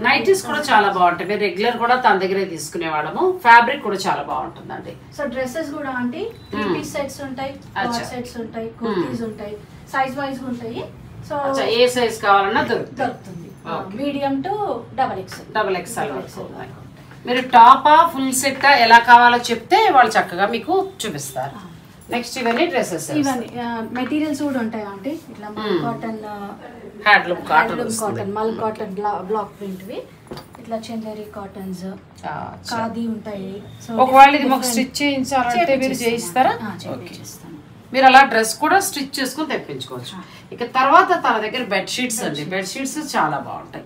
నైటీస్ కూడా చాలా బాగుంటాయి. మీరు రెగ్యులర్ కూడా తన దగ్గరే తీసుకునేవాళ్ళము. ఫ్యాబ్రిక్ కూడా చాలా బాగుంటుందండి. సో డ్రెస్సెస్ కూడా అంటే 3 పీస్ సెట్స్ ఉంటాయి, సెట్స్ ఉంటాయి, కుర్తీస్ ఉంటాయి, సైజ్ వైజ్ ఉంటాయి. సో ఏ సైజ్ కావాలన్నా దొరుకుతుంది. మీడియం టు డబల్ ఎక్స్ఎల్ మీరు టాపా ఫుల్ సెట్ ఎలా కావాలో చెప్తే వాళ్ళు చక్కగా మీకు చూపిస్తారు. నెక్స్ట్ ఇవన్నీ డ్రెస్సెస్, ఇవన్నీ మెటీరియల్స్ కూడా ఉంటాయి అంటే ఇట్లా కాటన్, హ్యాండ్లూమ్ కాటన్, మల్ కాటన్ బ్లాక్ ప్రింట్ వి, ఇట్లా చందేరి కాటన్స్, ఖాదీ ఉంటాయి. సో ఒకవేళ ఇది మాకు స్టిచ్ చేయించాలంటే మీరు చేయిస్తారా? మీరు అలా డ్రెస్ కూడా స్టిచ్ చేసుకుని తెప్పించుకోవచ్చు. ఇక తర్వాత తన దగ్గర బెడ్షీట్స్ అండి, బెడ్షీట్స్ చాలా బాగుంటాయి.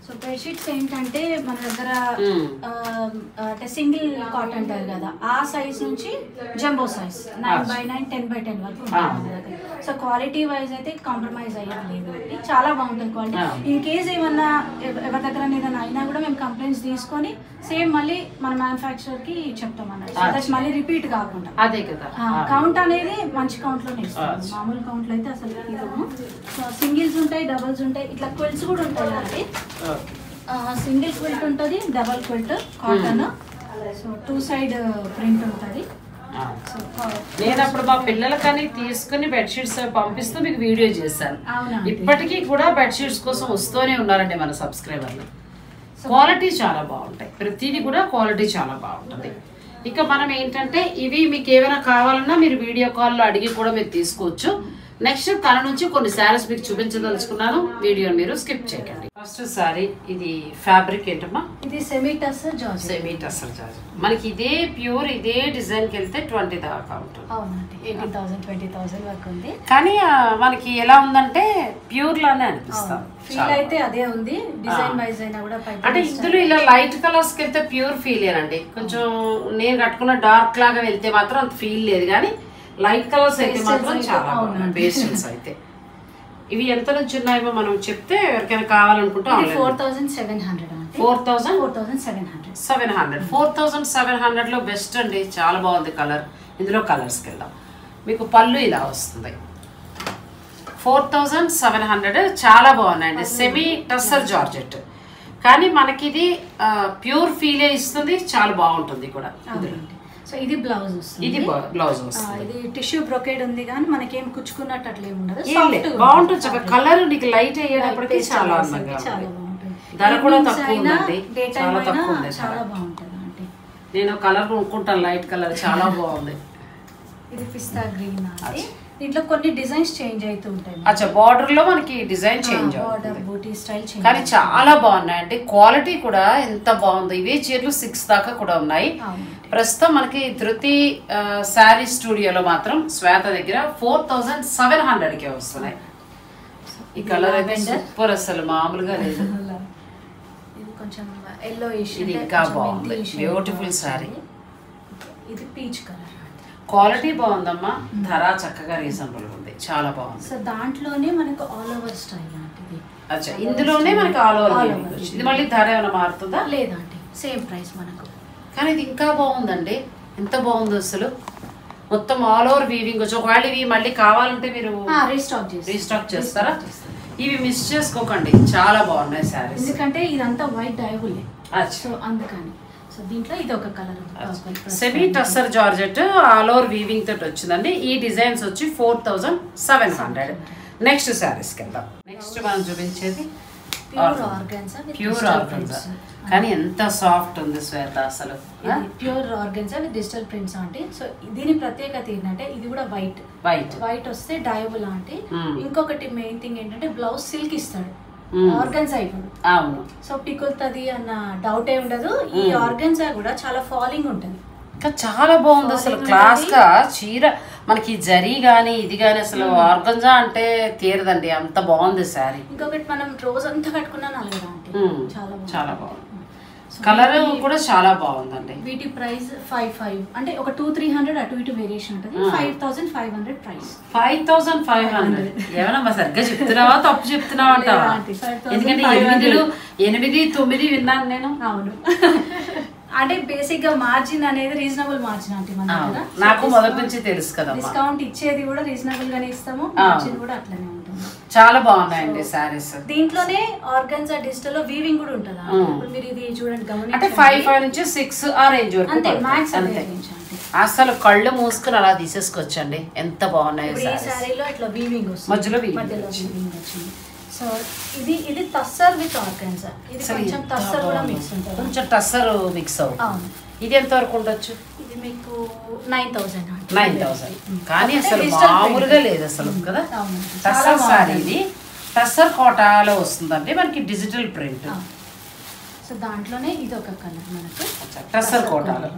సో బెడ్షీట్స్ ఏంటంటే మన దగ్గర అంటే సింగిల్ కాటన్ అంటారు కదా, ఆ సైజ్ నుంచి జంబో సైజ్ 9x9, 10x10 వరకు ఉంటాయి మన దగ్గర. సో క్వాలిటీ వైజ్ అయితే కాంప్రమైజ్ అయ్యేది లేదు, చాలా బాగుంటుంది క్వాలిటీ. ఇన్ కేస్ ఏమన్నా ఎవరి దగ్గర ఏదైనా అయినా కూడా మేము కంప్లైంట్స్ తీసుకొని సేమ్ మళ్ళీ మన మ్యానుఫ్యాక్చరర్ కి చెప్తాం అన్నట్టు, మళ్ళీ రిపీట్ కాకుండా. అదే కదా, కౌంట్ అనేది మంచి కౌంట్ లోనే ఇస్తాం, మామూలు కౌంట్ లో అయితే అసలు ఇవ్వము. సో సింగిల్స్ ఉంటాయి, డబుల్స్ ఉంటాయి, ఇట్లా క్విల్ట్స్ కూడా ఉంటాయి అండి. సింగిల్ క్విల్ట్ ఉంటుంది, double quilt cotton, so 2 side print ఉంటుంది. నేను అప్పుడు మా పిల్లలకని తీసుకుని బెడ్షీట్స్ పంపిస్తూ మీకు వీడియో చేశాను. ఇప్పటికీ కూడా బెడ్షీట్స్ కోసం వస్తూనే ఉన్నారండి మన సబ్స్క్రైబర్లు. క్వాలిటీ చాలా బాగుంటాయి, ప్రతిదీ కూడా క్వాలిటీ చాలా బాగుంటుంది. ఇక మనం ఏంటంటే ఇవి మీకు ఏమైనా కావాలన్నా మీరు వీడియో కాల్లో అడిగి కూడా మీరు తీసుకోవచ్చు. నెక్స్ట్ తన నుంచి కొన్ని శారీస్ మీకు చూపించదలుచుకున్నాను, వీడియోని మీరు స్కిప్ చేయకండి. ఫస్ట్ శారీ ఇది ఫ్యాబ్రిక్ ఏంటమ్మా? ఇది semi tussar georgette. Semi tussar georgette మనకి ఇదే ప్యూర్ ఇదే డిజైన్ కి వెళ్తే 20 దాకా ఉంటుంది. అవునండి, 18,000 20,000 వరకు ఉంది. కానీ మనకి ఎలా ఉందంటే ప్యూర్ లానే అనిపిస్తాం, ఫీల్ అయితే అదే ఉంది. డిజైన్ వైజ్ అయినా కూడా అంటే ఇందులో ఇలా లైట్ కలర్స్ కి వెళ్తే ప్యూర్ ఫీల్ ఏనండి. కొంచెం నేను కట్టుకున్న డార్క్ లాగా వెళ్తే మాత్రం అంత ఫీల్ లేదు, కానీ లైట్ కలర్స్ అయితే మాత్రం చాలా బాగున్నాయి. పేస్టల్స్ అయితే ఇవి ఎంత నుంచి ఉన్నాయో మనం చెప్తే ఎవరికైనా కావాలనుకుంటే 4,700 4,700 లో బెస్ట్ అండి, చాలా బాగుంది కలర్. ఇందులో కలర్స్కి వెళ్దాం. మీకు పళ్ళు ఇలా వస్తుంది. 4,700 చాలా బాగున్నాయండి. సెమీ టస్సర్ జార్జెట్ కానీ మనకి ఇది ప్యూర్ ఫీలే ఇస్తుంది, చాలా బాగుంటుంది కూడా. సో ఇది బ్లౌజ్ వస్తుంది, ఇది బ్లౌజ్ వస్తుంది. ఇది టిష్యూ బ్రొకేడ్ ఉంది కానీ మనకేం కుచ్చుకున్నట్టు అట్లా ఏమి ఉండదు, బాగుంటుంది. చక్కగా కలర్ నీకు లైట్ అయ్యేటప్పటికి చాలా అందంగా చాలా బాగుంటుంది. ధర కూడా తక్కువ ఉందండి, చాలా తక్కువ ఉంది. చాలా బాగుంటుంది అంటే నేను కలర్ కొనుక్కుంటాను, లైట్ కలర్ చాలా బాగుంది. ఇది పిస్తా గ్రీన్ అంటే దీంట్లో కొన్ని డిజైన్స్ చేంజ్ అవుతూ ఉంటాయి. అచ్చా, బార్డర్ లో మనకి డిజైన్ చేంజ్ బార్డర్ బూటీ స్టైల్ చేంజ్, కానీ చాలా బాగున్నాయి అండి. క్వాలిటీ కూడా ఎంత బాగుంది. ఇవే చీరలు 6 దాకా కూడా ఉన్నాయి. ప్రస్తుతం మనకి ధృతి శారీ స్టూడియోలో మాత్రం శ్వేత దగ్గర 4700కే వస్తున్నాయి. ఈ కలర్ అయితే సూపర్, అసలు మామూలుగా లేదు. ఇది కొంచెం yellowish, ఇది ఇంకా బాగుంది, బ్యూటిఫుల్ శారీ. ఇది పీచ్ కలర్. క్వాలిటీ బాగుందమ్మా, ధర చక్కగా రీజనబుల్ ఉంది, చాలా బాగుంది. సో దాంట్లోనే మనకు ఆల్ ఓవర్ స్టైల్ అంటే అచ్చా, ఇందులోనే మనకి ఆల్ ఓవర్ ఇది మళ్ళీ ధర ఏమైనా మారుతుందా? లేదండి, సేమ్ ప్రైస్ మనకు. కానీ ఇది ఇంకా బాగుందండి, ఎంత బాగుంది అసలు. మొత్తం ఆల్ ఓవర్ వీవింగ్ వచ్చి, ఒకవేళ ఇవి మళ్ళీ కావాలంటే మీరు రీస్టాక్ చేస్తారా? ఇవి మిస్ చేసుకోకండి, చాలా బాగున్నాయి శారీస్. ఎందుకంటే ఇదంతా వైట్ డైబుల్, సో అందుకని. సో దీంట్లో ఇది ఒక colour semi tussar georgette all over weaving తోటి వచ్చిందండి. ఈ డిజైన్స్ వచ్చి 4700. నెక్స్ట్ శారీస్ కి వెళ్దాం. నెక్స్ట్ మనం చూపించేది ప్యూర్ ఆర్గన్జా, కానీ ఎంత సాఫ్ట్ ఉంది శ్వేత అసలు. Pure organza with digital prints అంటే. సో దీని ప్రత్యేకత ఏంటంటే ఇది కూడా వైట్ వస్తే డయబుల్ అంటే. ఇంకొకటి మెయిన్ థింగ్ ఏంటంటే బ్లౌజ్ సిల్క్ ఇస్తాడు, ఆర్గన్జా ఇప్పుడు. అవును, సో పికుల్తది అన్న డౌట్ ఏ ఉండదు. ఈ ఆర్గన్జా కూడా చాలా ఫాలింగ్ ఉంటుంది, ఇంకా చాలా బాగుంది అసలు. క్లాస్ గా చీర మనకి జరీ గానీ ఇది గానీ అసలు ఆర్గంజా అంటే తీరదండి, అంత బాగుంది శారీ. ఇంకొకటి మనం రోజంతా కట్టుకున్నా నల్లగా అంటే చాలా బాగుంది. కలర్ కూడా చాలా బాగుందండి. వీటి ప్రైస్ 55 అంటే ఒక 200-300 అటు ఇటు వేరియేషన్ ఉంటుంది. 5500 ప్రైస్. 5500 ఏమన్నా సరిగ్గా చెప్తున్నావా తప్పు చెప్తున్నావా అంటావా? ఎందుకంటే 8, 9 విన్నాను నేను. అవును, అంటే బేసిక్ గా మార్జిన్ అనేది రీజనబుల్ మార్జిన్ అంటే మన దగ్గర. నాకు మొదటి నుంచి తెలుసు కదా, డిస్కౌంట్ ఇచ్చేది కూడా రీజనబుల్ గానే ఇస్తాము, మార్జిన్ కూడా అట్లనే ఉంటుంది. చాలా బాగున్నాయండి సారీస్. దీంట్లోనే ఆర్గన్జా డిజిటల్ లో వీవింగ్ కూడా ఉంటుందా? ఇప్పుడు మీరు ఇది చూడండి, గమనించండి. అంటే 5 నుంచి 6 ఆ రేంజ్ వరకు అంతే, మాక్స్ అంతే. అసలు కళ్ళు మూసుకుని అలా తీసేసుకోవచ్చండి, ఎంత బాగున్నాయి. ఈ సారీలో ఇట్లా వీవింగ్ వస్తుంది, మధ్యలో వీవింగ్ వచ్చింది. సో ఇది టస్సర్ విత్ ఆర్గన్జా. ఇది కొంచెం టస్సర్ కూడా మిక్స్ ఉంటుంది, కొంచెం టస్సర్ మిక్స్ అవుతుంది. ఇది ఎంత వరకు ఉండొచ్చు? ఇది మీకు 9000. కానీ అసలు మామూలుగా లేదు అసలు కదా. టస్సర్ సారీ, ఇది టస్సర్ కోటాలో వస్తుందండి మనకి, డిజిటల్ ప్రింట్. సో దాంట్లోనే ఇది ఒక కలర్ మనకు టస్సర్ కోటాలో.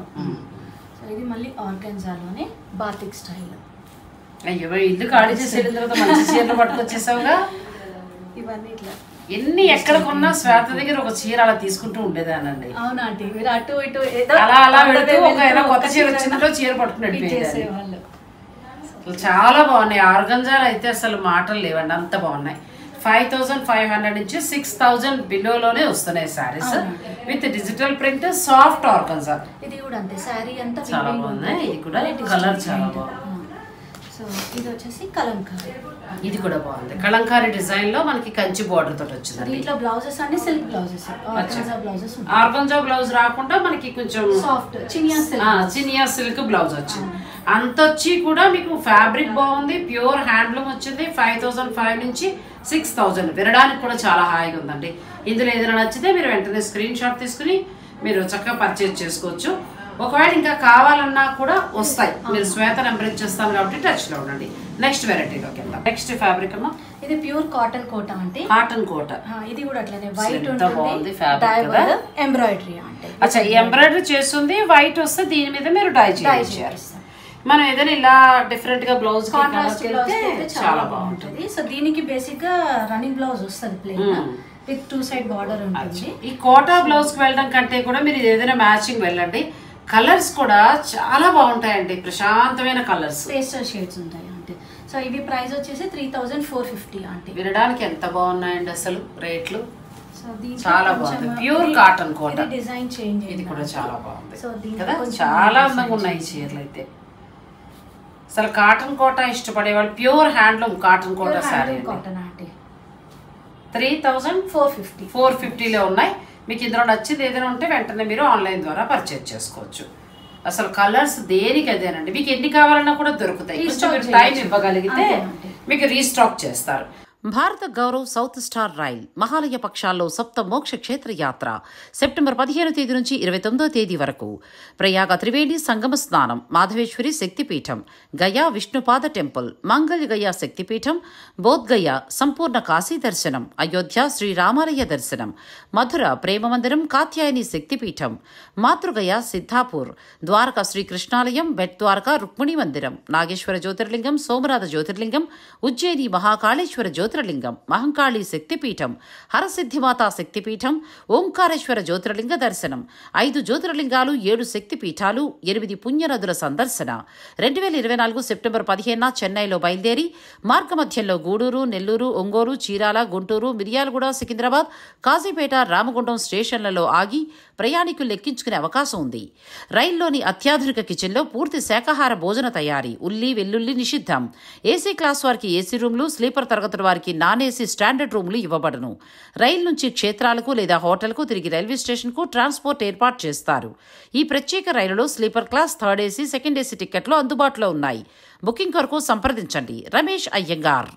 సో ఇది మళ్ళీ ఆర్గన్జాలోనే బాతిక్ స్టైల్. అయ్యో, ఇల్లు ఖాళీ చేసి వెళ్ళిన తర్వాత మంచి చీరలు పట్టుకొచ్చేసావుగా. ఇవన్నీ ఇట్లా ఎన్ని ఎక్కడ కొన్నా శ్వేత దగ్గర ఒక చీర అలా తీసుకుంటూ ఉండేదానండి. అవునా ఆంటీ, మీరు అటు ఇటు అలా వెళ్తూ ఒక కొత్త చీర వచ్చిందో చీర పట్టుకున్నట్టు. చాలా బాగున్నాయి. ఆర్గంజాలు అయితే అసలు మాటలు లేవండి, అంత బాగున్నాయి. 5500 నుంచి 6000 బిలోలోనే వస్తున్నాయి saris with digital print, soft organza. ఇది కూడా అంతే, సారీ అంతా చాలా బాగున్నాయి. ఇది కూడా కలర్ చాలా బాగుంది. సో ఇది వచ్చేసి కలంకారీ, ఇది కూడా బాగుంది. కలంకారీ డిజైన్ లో మనకి కంచి బోర్డర్ తోటి వచ్చింది. దీంట్లో బ్లౌజెస్ అన్ని సిల్క్ బ్లౌజెస్, ఆర్గంజా బ్లౌజ్ రాకుండా మనకి కొంచెం సాఫ్ట్ చినియా సిల్క్ బ్లౌజ్ వచ్చింది. అంత వచ్చి కూడా మీకు ఫ్యాబ్రిక్ బాగుంది, ప్యూర్ హ్యాండ్లూమ్ వచ్చింది. 5005 నుంచి 6000 వినడానికి కూడా చాలా హాయిగా ఉందండి. ఇందులో ఏదైనా నచ్చితే మీరు వెంటనే స్క్రీన్ షాట్ తీసుకుని మీరు చక్కగా పర్చేజ్ చేసుకోవచ్చు. ఒకవేళ ఇంకా కావాలన్నా కూడా వస్తాయి, మీరు శ్వేత నెంబర్ ఇచ్చేస్తాను కాబట్టి టచ్ లో ఉండండి. నెక్స్ట్ వెరైటీలోకి వెళ్దాం. నెక్స్ట్ ఫ్యాబ్రిక్ అమ్మా, ఇది ప్యూర్ కాటన్ కోట అంటే. కాటన్ కోట, ఇది కూడా అట్లనే వైట్ ఉంటుంది, ఫ్యాబ్రిక్ ఎంబ్రాయిడరీ అంటే. అచ్చా, ఎంబ్రాయిడరీ చేస్తుంది, వైట్ వస్తే దీని మీద మీరు డై చేయాలి. మనం ఏదైనా ఇలా డిఫరెంట్ గా బ్లౌజ్ కాంట్రాస్ట్ చాలా బాగుంటుంది. సో దీనికి బేసిక్ గా రన్నింగ్ బ్లౌజ్ వస్తుంది ప్లెయిన్ విత్ 2 సైడ్ బార్డర్ ఉంటుంది. ఈ కోటా బ్లౌజ్ కి వెళ్ళడం కంటే కూడా మీరు ఏదైనా మ్యాచింగ్ వెళ్ళండి. కలర్స్ కూడా చాలా బాగుంటాయండి, ప్రశాంతమైన కలర్స్, పేస్టల్ షేడ్స్ ఉంటాయి అంటే. సో ఇవి ప్రైస్ వచ్చేసి 3450 అంటే. వినడానికి ఎంత బాగున్నాయండి అసలు రేట్లు. చాలా బాగుంది, ప్యూర్ కాటన్ కోట. డిజైన్ చేంజ్, ఇది కూడా చాలా బాగుంది కదా, చాలా అందంగా ఉన్నాయి చీరలు అయితే. అసలు కాటన్ కోట ఇష్టపడే వాళ్ళు, ప్యూర్ హ్యాండ్లూమ్ కాటన్ కోట సారీ 3450 450లో ఉన్నాయి. మీకు ఇందులో నచ్చేది ఏదైనా ఉంటే వెంటనే మీరు ఆన్లైన్ ద్వారా పర్చేజ్ చేసుకోవచ్చు. అసలు కలర్స్ దేనికి అదేనండి, మీకు ఎన్ని కావాలన్నా కూడా దొరుకుతాయి. కొంచెం మీరు టైం ఇవ్వగలిగితే మీకు రీస్టాక్ చేస్తారు. Bharat Gaurav south star rail Mahalaya పక్షాల్లో సప్త మోక్ష క్షేత్ర యాత్ర సెప్టెంబర్ 15వ తేదీ నుంచి 29వ తేదీ వరకు. ప్రయాగ త్రివేణి సంగమ స్నానం, మాధవేశ్వరి శక్తిపీఠం, గయా విష్ణుపాద టెంపుల్, మంగళ గయా శక్తిపీఠం, బోధ్గయ సంపూర్ణ కాశీ దర్శనం, అయోధ్య శ్రీరామాలయ దర్శనం, మధుర ప్రేమ మందిరం కాత్యాయని శక్తిపీఠం, మాతృగయ సిద్ధాపూర్, ద్వారకా శ్రీకృష్ణాలయం, బెట్ ద్వారకా రుక్మిణి మందిరం, నాగేశ్వర జ్యోతిర్లింగం, సోమనాథ జ్యోతిర్లింగం, ఉజ్జయిని మహాకాళేశ్వర జ్యోతిర్లింగం, మహంకాళి శక్తిపీఠం, హరసిద్ధిమాతా శక్తిపీఠం, ఓంకారేశ్వర జ్యోతిర్లింగ దర్శనం, 5 జ్యోతిర్లింగాలు, 7 శక్తిపీఠాలు, 8 పుణ్యనదుల సందర్శన. 2024 సెప్టెంబర్ 15న చెన్నైలో బయలుదేరి మార్గమధ్యంలో గూడూరు, నెల్లూరు, ఒంగోలు, చీరాల, గుంటూరు, మిర్యాలగూడ, సికింద్రాబాద్, కాజీపేట, రామగుండం స్టేషన్లలో ఆగి ప్రయాణికులు ఎక్కించుకునే అవకాశం ఉంది. రైల్లోని అత్యాధునిక కిచెన్లో పూర్తి శాకాహార భోజన తయారీ, ఉల్లి వెల్లుల్లి నిషిద్ధం. ఏసీ క్లాస్ వారికి ఏసీ రూమ్లు, స్లీపర్ తరగతుల వారికి నాన్ ఏసీ స్టాండర్డ్ రూమ్లు ఇవ్వబడును. రైలు నుంచి క్షేత్రాలకు లేదా హోటల్కు తిరిగి రైల్వే స్టేషన్కు ట్రాన్స్పోర్ట్ ఏర్పాటు చేస్తారు. ఈ ప్రత్యేక రైలులో sleeper class, third AC, second AC టికెట్లు అందుబాటులో ఉన్నాయి. బుకింగ్ కొరకు సంప్రదించండి. రమేష్ అయ్యంగార్.